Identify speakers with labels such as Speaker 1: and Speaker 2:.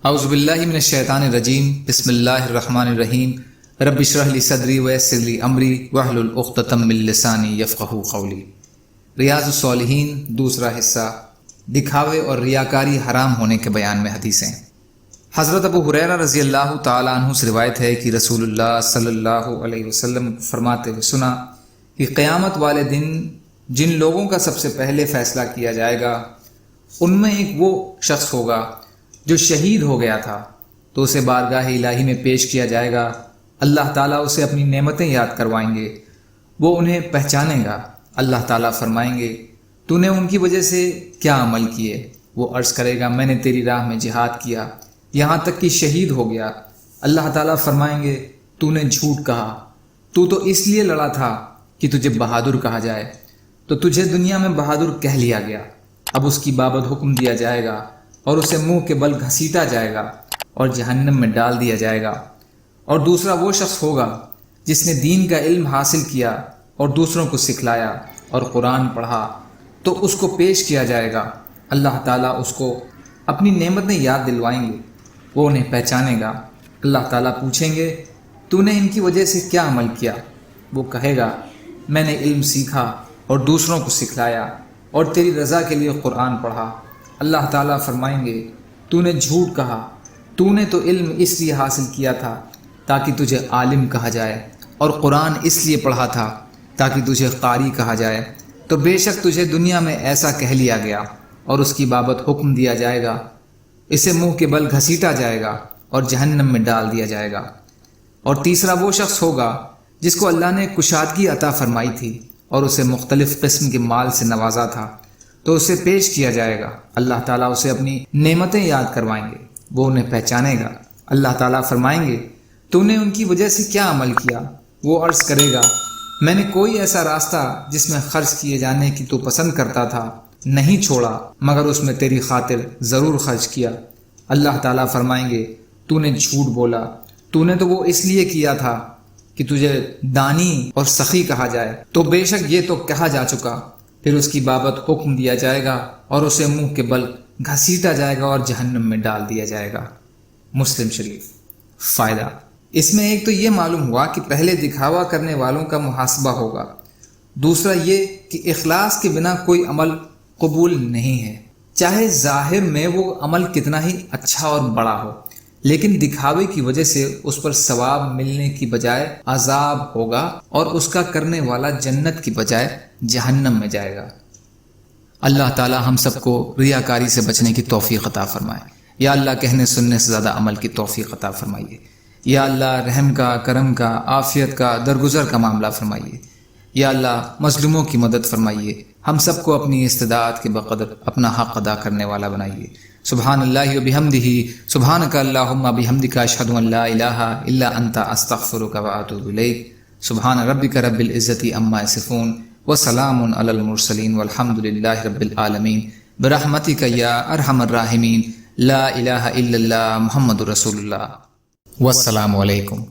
Speaker 1: اعوذ باللہ من الشیطان الرجیم بسم اللہ الرحمن الرحیم رب اشرح لی صدری ویسر لی امری واحلل عقدۃ من لسانی یفقہوا قولی۔ ریاض الصالحین دوسرا حصہ، دکھاوے اور ریاکاری حرام ہونے کے بیان میں حدیثیں۔ حضرت ابو ہریرہ رضی اللہ تعالیٰ عنہ سے روایت ہے کہ رسول اللہ صلی اللہ علیہ وسلم فرماتے ہوئے سنا کہ قیامت والے دن جن لوگوں کا سب سے پہلے فیصلہ کیا جائے گا ان میں ایک وہ شخص ہوگا جو شہید ہو گیا تھا، تو اسے بارگاہ الہی میں پیش کیا جائے گا۔ اللہ تعالیٰ اسے اپنی نعمتیں یاد کروائیں گے، وہ انہیں پہچانے گا۔ اللہ تعالیٰ فرمائیں گے تو نے ان کی وجہ سے کیا عمل کیے؟ وہ عرض کرے گا میں نے تیری راہ میں جہاد کیا یہاں تک کہ شہید ہو گیا۔ اللہ تعالیٰ فرمائیں گے تو نے جھوٹ کہا، تو اس لیے لڑا تھا کہ تجھے بہادر کہا جائے، تو تجھے دنیا میں بہادر کہہ لیا گیا۔ اب اس کی بابت حکم دیا جائے گا اور اسے منہ کے بل گھسیٹا جائے گا اور جہنم میں ڈال دیا جائے گا۔ اور دوسرا وہ شخص ہوگا جس نے دین کا علم حاصل کیا اور دوسروں کو سکھلایا اور قرآن پڑھا، تو اس کو پیش کیا جائے گا۔ اللہ تعالیٰ اس کو اپنی نعمتیں یاد دلوائیں گے، وہ انہیں پہچانے گا۔ اللہ تعالیٰ پوچھیں گے تو نے ان کی وجہ سے کیا عمل کیا؟ وہ کہے گا میں نے علم سیکھا اور دوسروں کو سکھلایا اور تیری رضا کے لیے قرآن پڑھا۔ اللہ تعالیٰ فرمائیں گے تو نے جھوٹ کہا، تو نے تو علم اس لیے حاصل کیا تھا تاکہ تجھے عالم کہا جائے، اور قرآن اس لیے پڑھا تھا تاکہ تجھے قاری کہا جائے، تو بے شک تجھے دنیا میں ایسا کہہ لیا گیا۔ اور اس کی بابت حکم دیا جائے گا، اسے منہ کے بل گھسیٹا جائے گا اور جہنم میں ڈال دیا جائے گا۔ اور تیسرا وہ شخص ہوگا جس کو اللہ نے کشادگی عطا فرمائی تھی اور اسے مختلف قسم کے مال سے نوازا تھا، تو اسے پیش کیا جائے گا۔ اللہ تعالیٰ اسے اپنی نعمتیں یاد کروائیں گے، وہ انہیں پہچانے گا۔ اللہ تعالیٰ فرمائیں گے تو نے ان کی وجہ سے کیا عمل کیا؟ وہ عرض کرے گا میں نے کوئی ایسا راستہ جس میں خرچ کیے جانے کی تو پسند کرتا تھا نہیں چھوڑا، مگر اس میں تیری خاطر ضرور خرچ کیا۔ اللہ تعالیٰ فرمائیں گے تو نے جھوٹ بولا، تو نے تو وہ اس لیے کیا تھا کہ تجھے دانی اور سخی کہا جائے، تو بے شک یہ تو کہا جا چکا۔ پھر اس کی بابت حکم دیا جائے گا اور اسے منہ کے بل گھسیٹا جائے گا اور جہنم میں ڈال دیا جائے گا۔ مسلم شریف۔ فائدہ اس میں ایک تو یہ معلوم ہوا کہ پہلے دکھاوا کرنے والوں کا محاسبہ ہوگا، دوسرا یہ کہ اخلاص کے بنا کوئی عمل قبول نہیں ہے، چاہے ظاہر میں وہ عمل کتنا ہی اچھا اور بڑا ہو، لیکن دکھاوے کی وجہ سے اس پر ثواب ملنے کی بجائے عذاب ہوگا اور اس کا کرنے والا جنت کی بجائے جہنم میں جائے گا۔ اللہ تعالی ہم سب کو ریاکاری سے بچنے کی توفیق عطا فرمائے۔ یا اللہ کہنے سننے سے زیادہ عمل کی توفیق عطا فرمائیے۔ یا اللہ رحم کا، کرم کا، عافیت کا، درگزر کا معاملہ فرمائیے۔ یا اللہ مظلوموں کی مدد فرمائیے۔ ہم سب کو اپنی استطاعت کے بقدر اپنا حق ادا کرنے والا بنائیے۔ سبحان اللہ و بحمدہ، سبحانک اللہم بحمدک، اشہد ان لا الہ الا انت، استغفرک و اتوب الیک۔ سبحان ربک رب العزۃ عما یصفون وسلام علی المرسلین والحمد للہ رب العالمین، برحمتک یا ارحم الراحمین، لا الہ الا اللہ، محمد رسول اللہ۔ والسلام علیکم۔